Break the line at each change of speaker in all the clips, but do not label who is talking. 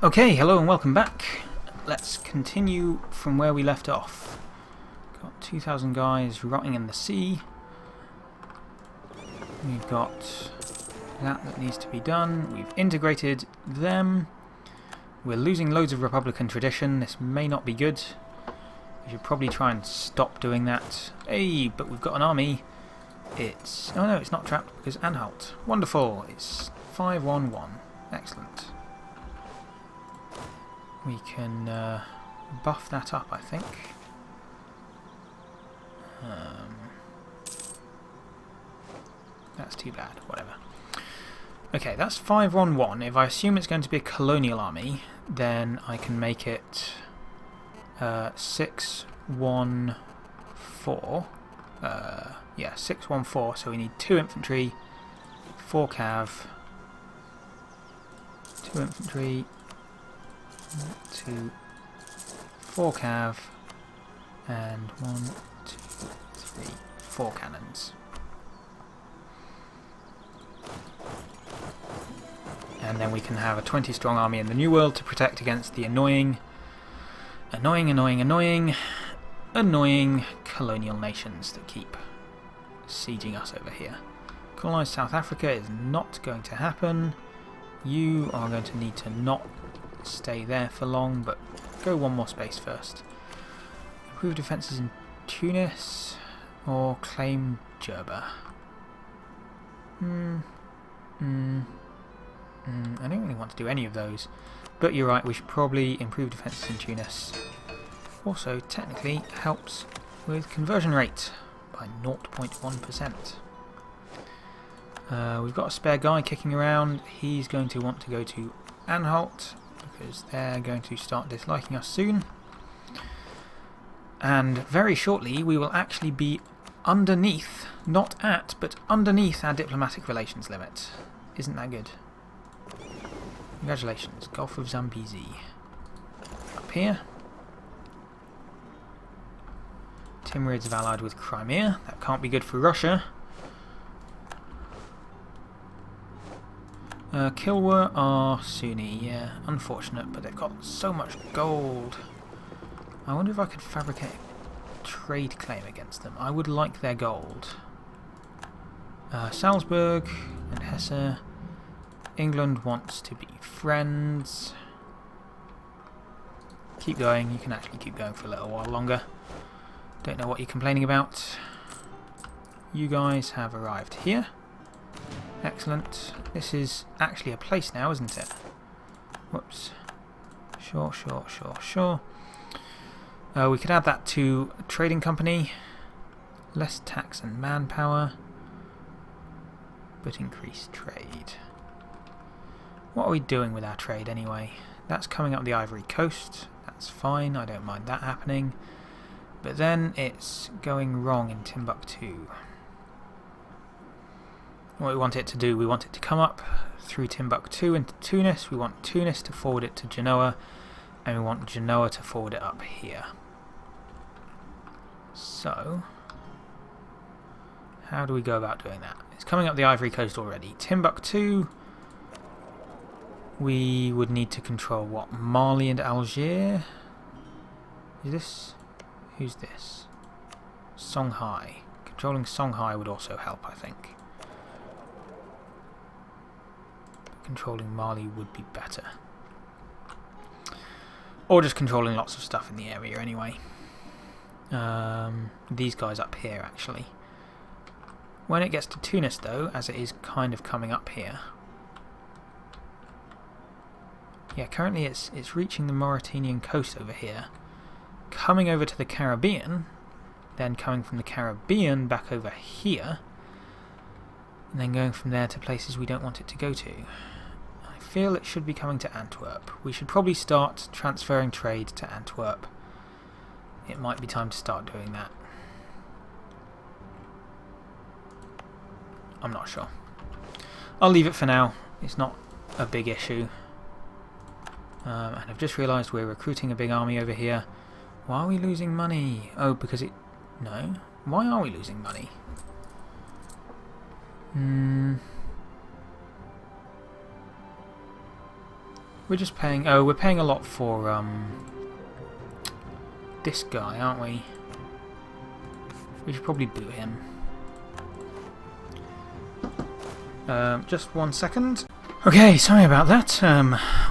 Okay, hello and welcome back. Let's continue from where we left off. Got 2,000 guys rotting in the sea. We've got that needs to be done. We've integrated them. We're losing loads of Republican tradition. This may not be good. We should probably try and stop doing that. Hey, but we've got an army. It's... oh no, it's not trapped because Anhalt. Wonderful. It's 5-1-1. Excellent. We can buff that up, I think. That's too bad. Whatever. Okay, that's 5-1-1. If I assume it's going to be a colonial army, then I can make it 6-1-4. Yeah, 6-1-4. So we need 2 infantry, 4 cav, 2 infantry, 2, 4 cav, and 1, 2, 3, 4 cannons. And then we can have a 20 strong army in the New World to protect against the annoying colonial nations that keep sieging us over here. Colonize South Africa is not going to happen. You are going to need to not stay there for long, but go one more space first. Improve defences in Tunis or claim Jerba. I don't really want to do any of those, but you're right, we should probably improve defences in Tunis. Also, technically helps with conversion rate by 0.1%. We've got a spare guy kicking around. He's going to want to go to Anhalt because they're going to start disliking us soon. And very shortly we will actually be underneath, not at, but underneath our diplomatic relations limit. Isn't that good? Congratulations, Gulf of Zambezi. Up here. Timurids have allied with Crimea. That can't be good for Russia. Kilwa are Sunni, yeah, unfortunate, but they've got so much gold. I wonder if I could fabricate a trade claim against them. I would like their gold. Salzburg and Hesse. England wants to be friends. Keep going, you can actually keep going for a little while longer. Don't know what you're complaining about. You guys have arrived here. Excellent. This is actually a place now, isn't it? Whoops. Sure. We could add that to a trading company. Less tax and manpower, but increased trade. What are we doing with our trade anyway? That's coming up the Ivory Coast. That's fine, I don't mind that happening. But then it's going wrong in Timbuktu. What we want it to do, we want it to come up through Timbuktu into Tunis. We want Tunis to forward it to Genoa, and we want Genoa to forward it up here. So, how do we go about doing that? It's coming up the Ivory Coast already. Timbuktu, we would need to control what? Mali and Algiers? Is this? Who's this? Songhai. Controlling Songhai would also help, I think. Controlling Mali would be better. Or just controlling lots of stuff in the area anyway. These guys up here, actually. When it gets to Tunis, though, as it is kind of coming up here. Yeah, currently it's reaching the Mauritanian coast over here. Coming over to the Caribbean. Then coming from the Caribbean back over here. And then going from there to places we don't want it to go to. I feel it should be coming to Antwerp. We should probably start transferring trade to Antwerp. It might be time to start doing that. I'm not sure. I'll leave it for now. It's not a big issue. And I've just realised we're recruiting a big army over here. Why are we losing money? Oh, because it... No. Why are we losing money? We're just paying... Oh, we're paying a lot for this guy, aren't we? We should probably boot him. Just 1 second. Okay, sorry about that.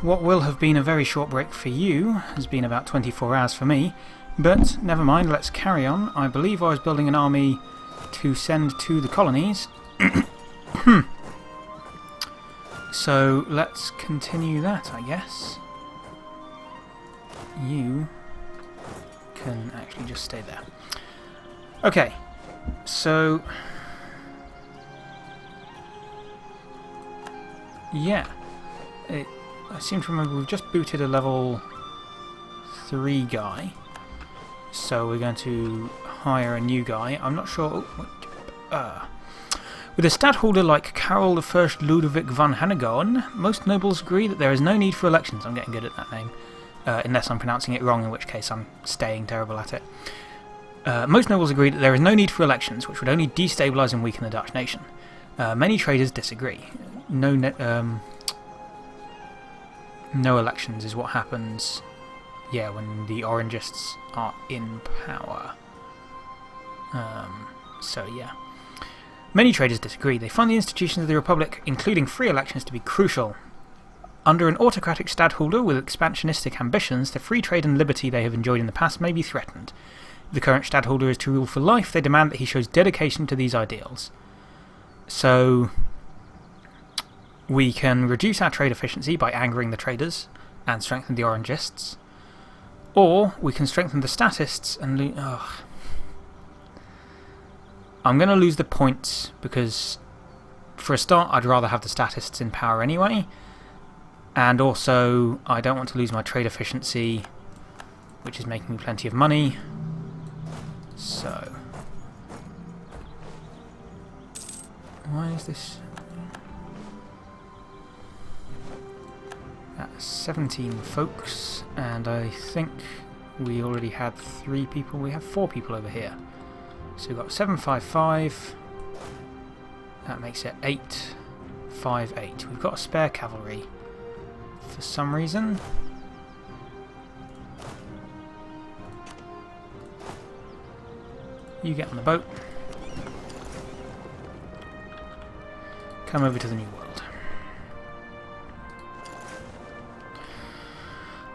What will have been a very short break for you has been about 24 hours for me. But never mind, let's carry on. I believe I was building an army to send to the colonies. So let's continue that, I guess. You can actually just stay there. Okay, so... yeah, I seem to remember we've just booted a level 3 guy. So we're going to hire a new guy. I'm not sure... With a stadtholder like Karel I Ludwig van Hanegauen, most nobles agree that there is no need for elections. I'm getting good at that name. Unless I'm pronouncing it wrong, in which case I'm staying terrible at it. Most nobles agree that there is no need for elections, which would only destabilise and weaken the Dutch nation. Many traders disagree. No elections is what happens, yeah, when the Orangists are in power. So, yeah. Many traders disagree. They find the institutions of the Republic, including free elections, to be crucial. Under an autocratic stadtholder with expansionistic ambitions, the free trade and liberty they have enjoyed in the past may be threatened. If the current stadtholder is to rule for life, they demand that he shows dedication to these ideals. So, we can reduce our trade efficiency by angering the traders and strengthen the Orangists. Or we can strengthen the statists and I'm going to lose the points because, for a start, I'd rather have the statists in power anyway. And also, I don't want to lose my trade efficiency, which is making me plenty of money. So, why is this? That's 17 folks, and I think we already had 3 people. We have 4 people over here. So we've got 755. That makes it 858. We've got a spare cavalry for some reason. You get on the boat. Come over to the New World.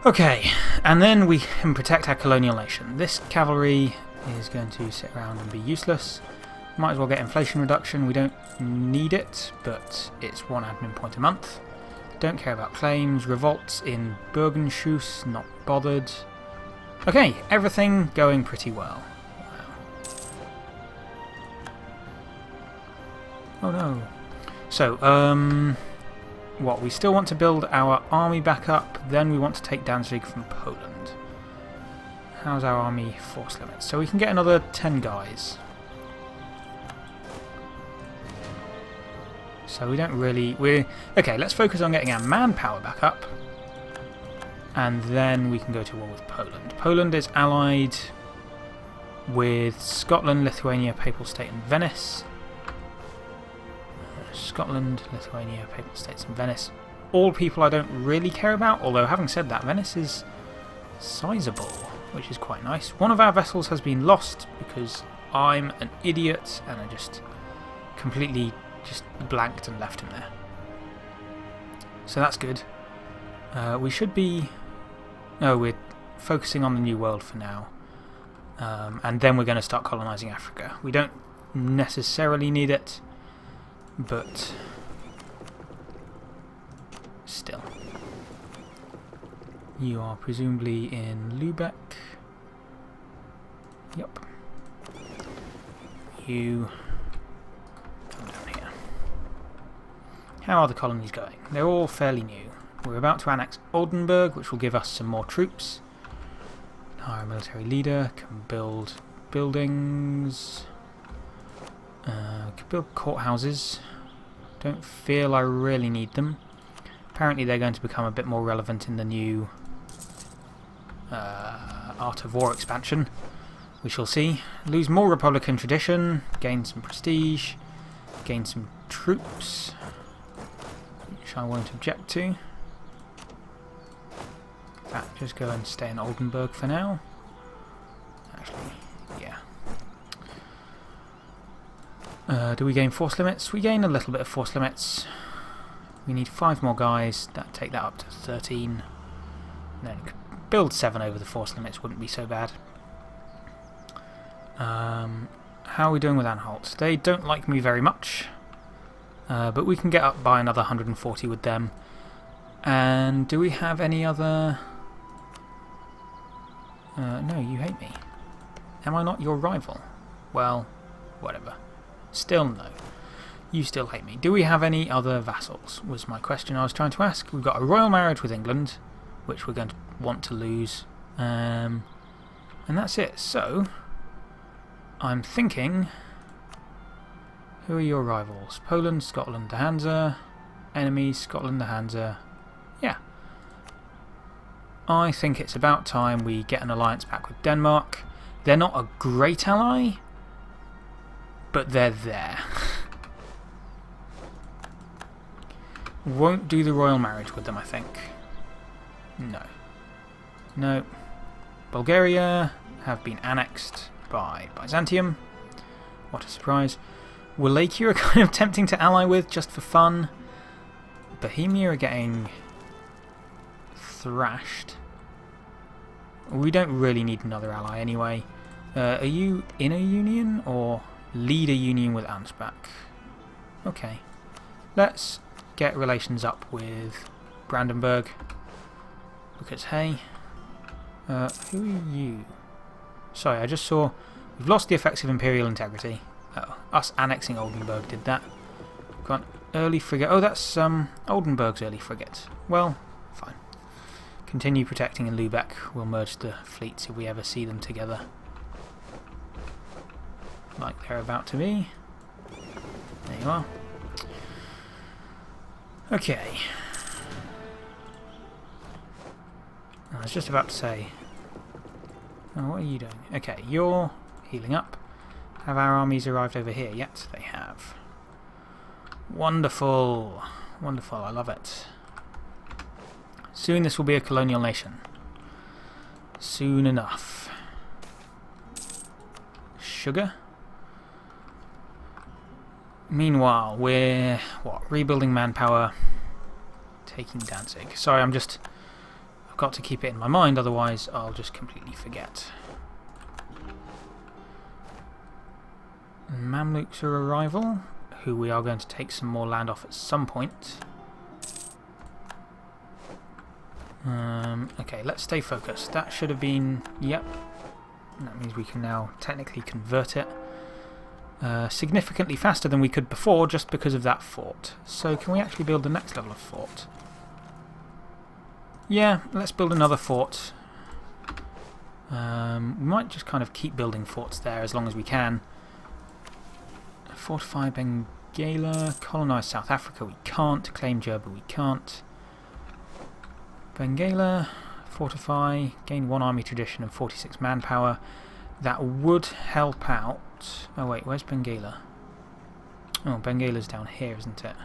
Okay, and then we can protect our colonial nation. This cavalry is going to sit around and be useless. Might as well get inflation reduction. We don't need it, but it's 1 admin point a month. Don't care about claims. Revolts in Burgenschuss, not bothered. Okay, everything going pretty well. Wow. Oh no. So, what? We still want to build our army back up, then we want to take Danzig from Poland. How's our army force limit? So we can get another 10 guys. So we don't really... Okay, let's focus on getting our manpower back up. And then we can go to war with Poland. Poland is allied with Scotland, Lithuania, Papal State and Venice. Scotland, Lithuania, Papal States and Venice. All people I don't really care about, although having said that, Venice is sizable, which is quite nice. One of our vessels has been lost because I'm an idiot and I just completely just blanked and left him there. So that's good. We should be... No, we're focusing on the New World for now. And then we're going to start colonising Africa. We don't necessarily need it, but still. You are presumably in Lubeck. Yep. You come down here. How are the colonies going? They're all fairly new. We're about to annex Oldenburg, which will give us some more troops. Hire a military leader, can build buildings. Can build courthouses. Don't feel I really need them. Apparently they're going to become a bit more relevant in the new Art of War expansion. We shall see. Lose more Republican tradition, gain some prestige, gain some troops, which I won't object to. just go and stay in Oldenburg for now. Actually, yeah. Do we gain force limits? We gain a little bit of force limits. We need 5 more guys. That take that up to 13. And then build 7 over the force limits wouldn't be so bad. How are we doing with Anhalt? They don't like me very much. But we can get up by another 140 with them. And do we have any other... no, you hate me. Am I not your rival? Well, whatever. Still no. You still hate me. Do we have any other vassals, was my question I was trying to ask. We've got a royal marriage with England, which we're going to want to lose. And that's it. So, I'm thinking... Who are your rivals? Poland, Scotland, the Hansa. Enemies, Scotland, the Hansa. Yeah. I think it's about time we get an alliance back with Denmark. They're not a great ally, but they're there. Won't do the royal marriage with them, I think. No. No. Bulgaria have been annexed by Byzantium. What a surprise. Wallachia are kind of tempting to ally with, just for fun. Bohemia are getting thrashed. We don't really need another ally anyway. Are you in a union or lead a union with Ansbach? Okay. Let's get relations up with Brandenburg. Because, hey, who are you? Sorry, I just saw we've lost the effects of imperial integrity. Oh, us annexing Oldenburg did that. Got an early frigate. Oh, that's Oldenburg's early frigate. Well, fine. Continue protecting in Lübeck. We'll merge the fleets if we ever see them together. Like they're about to be. There you are. Okay. I was just about to say... Oh, what are you doing? Okay, you're healing up. Have our armies arrived over here yet? They have. Wonderful. Wonderful, I love it. Soon this will be a colonial nation. Soon enough. Sugar? Meanwhile, we're, what, rebuilding manpower, taking Danzig. Sorry, I've got to keep it in my mind, otherwise I'll just completely forget. Mamluks are a rival, who we are going to take some more land off at some point. Okay, let's stay focused. That should have been... Yep. That means we can now technically convert it. Significantly faster than we could before, just because of that fort. So can we actually build the next level of fort? Yeah, let's build another fort. We might just kind of keep building forts there as long as we can. Fortify Bengala, colonise South Africa we can't, claim Jerba we can't. Bengala, fortify, gain 1 army tradition and 46 manpower. That would help out. Oh wait, where's Bengala? Oh, Bengala's down here, isn't it?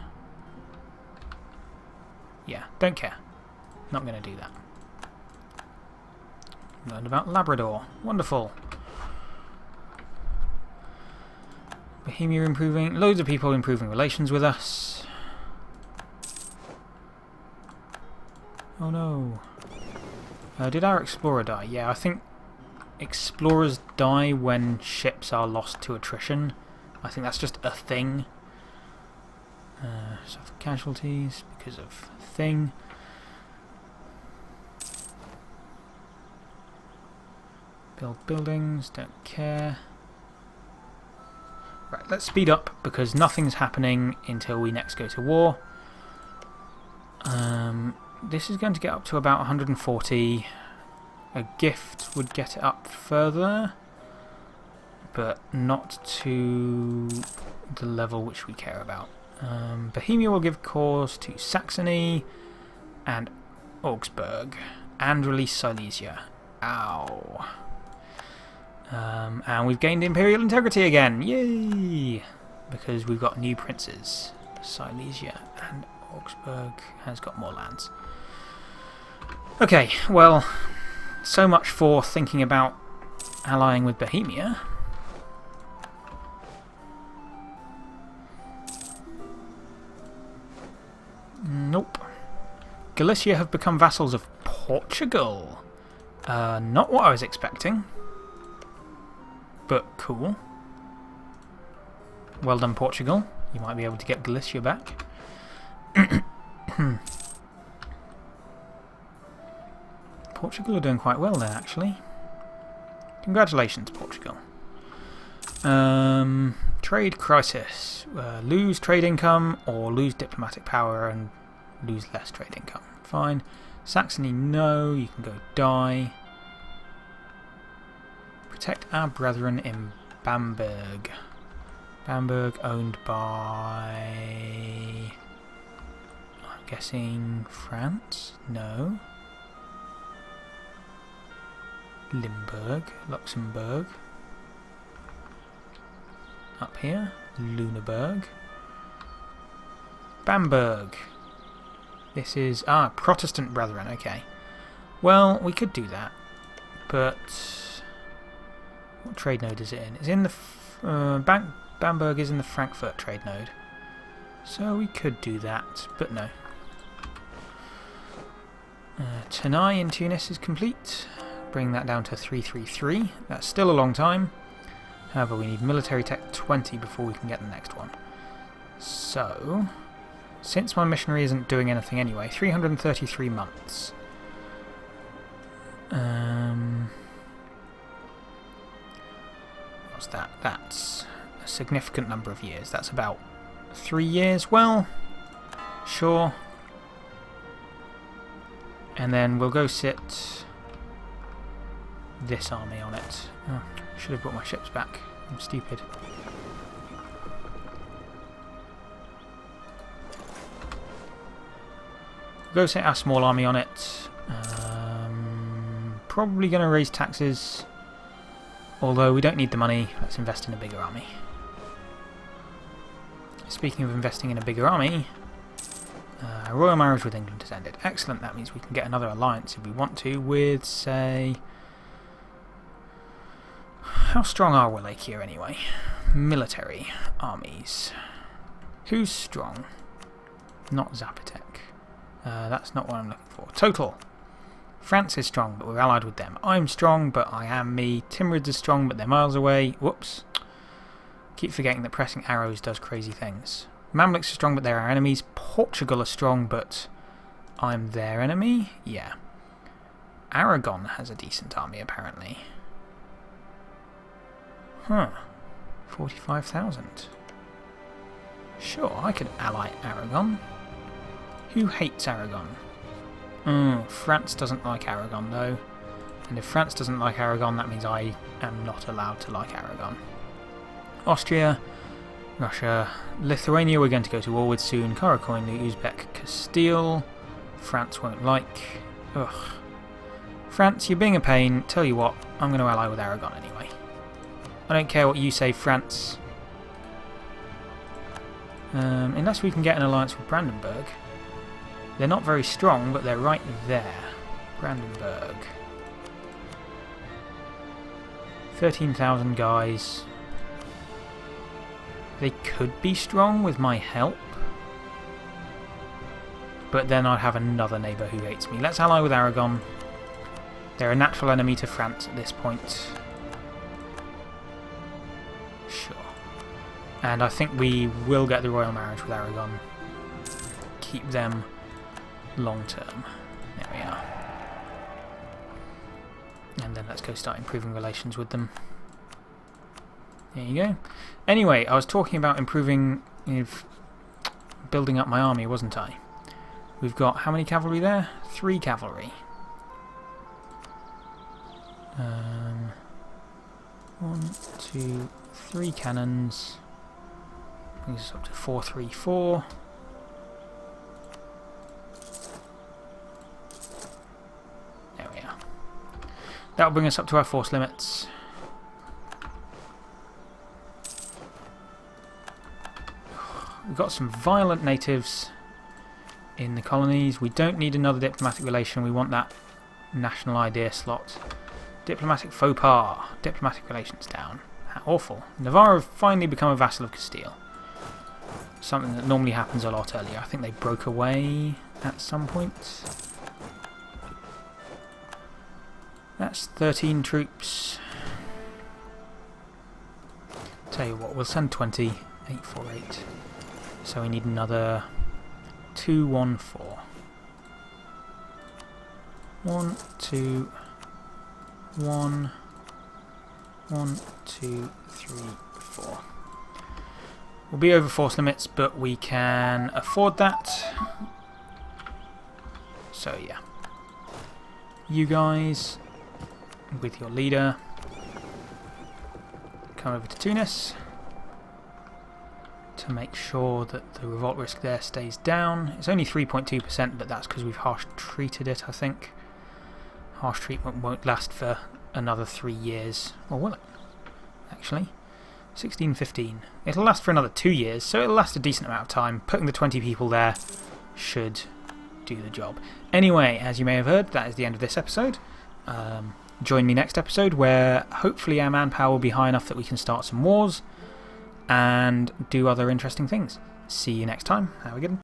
Yeah, don't care. Not going to do that. Learned about Labrador. Wonderful. Bohemia improving. Loads of people improving relations with us. Oh no. Did our explorer die? Yeah, I think explorers die when ships are lost to attrition. I think that's just a thing. Suffer casualties because of thing. Build buildings, don't care. Right, let's speed up because nothing's happening until we next go to war. This is going to get up to about 140. A gift would get it up further, but not to the level which we care about. Bohemia will give cause to Saxony and Augsburg, and release Silesia. Ow. And we've gained imperial integrity again. Yay! Because we've got new princes. Silesia and Augsburg has got more lands. Okay, well, so much for thinking about allying with Bohemia. Nope. Galicia have become vassals of Portugal. Not what I was expecting. But cool. Well done, Portugal. You might be able to get Galicia back. Portugal are doing quite well there, actually. Congratulations, Portugal. Trade crisis. Lose trade income or lose diplomatic power and lose less trade income. Fine. Saxony, no. You can go die. Protect our brethren in Bamberg. Bamberg owned by... I'm guessing France? No. Limburg, Luxembourg. Up here, Lüneburg. Bamberg. This is... Protestant Brethren, okay. Well, we could do that, but... What trade node is it in? It's in the... Bamberg is in the Frankfurt trade node. So we could do that, but no. Tanai in Tunis is complete. Bring that down to 333. That's still a long time. However, we need military tech 20 before we can get the next one. So, since my missionary isn't doing anything anyway, 333 months. What's that? That's a significant number of years. That's about 3 years. Well, sure. And then we'll go sit this army on it. Oh, should have brought my ships back. I'm stupid. We'll go set our small army on it. Probably going to raise taxes. Although we don't need the money. Let's invest in a bigger army. Speaking of investing in a bigger army, royal marriage with England has ended. Excellent. That means we can get another alliance if we want to with, say... How strong are Wallachia anyway? Military armies. Who's strong? Not Zapotek. That's not what I'm looking for. Total. France is strong, but we're allied with them. I'm strong, but I am me. Timurids are strong, but they're miles away. Whoops. Keep forgetting that pressing arrows does crazy things. Mamluks are strong, but they're our enemies. Portugal are strong, but I'm their enemy? Yeah. Aragon has a decent army, apparently. Huh. 45,000. Sure, I could ally Aragon. Who hates Aragon? France doesn't like Aragon, though. And if France doesn't like Aragon, that means I am not allowed to like Aragon. Austria, Russia, Lithuania we're going to go to war with soon. Karakoin, Uzbek, Castile. France won't like. Ugh. France, you're being a pain. Tell you what, I'm going to ally with Aragon anyway. I don't care what you say, France. Unless we can get an alliance with Brandenburg. They're not very strong, but they're right there. Brandenburg. 13,000 guys. They could be strong with my help. But then I'd have another neighbour who hates me. Let's ally with Aragon. They're a natural enemy to France at this point. Sure. And I think we will get the royal marriage with Aragon. Keep them long term. There we are. And then let's go start improving relations with them. There you go. Anyway, I was talking about improving, building up my army, wasn't I? We've got how many cavalry there? 3 cavalry. 1, 2, 3 cannons. Brings us up to 434. There we are. That'll bring us up to our force limits. We've got some violent natives in the colonies. We don't need another diplomatic relation. We want that national idea slot. Diplomatic faux pas. Diplomatic relations down. How awful. Navarre have finally become a vassal of Castile. Something that normally happens a lot earlier. I think they broke away at some point. That's 13 troops. Tell you what, we'll send 20. 848. So we need another 214. 1, 2, 1, 1, 2, 3, 4. We'll be over force limits, but we can afford that. So yeah. You guys, with your leader, come over to Tunis to make sure that the revolt risk there stays down. It's only 3.2%, but that's because we've harsh treated it, I think. Harsh treatment won't last for another 3 years. Or will it? Actually. 1615. It'll last for another 2 years, so it'll last a decent amount of time. Putting the 20 people there should do the job. Anyway, as you may have heard, that is the end of this episode. Join me next episode, where hopefully our manpower will be high enough that we can start some wars and do other interesting things. See you next time. Have a good one.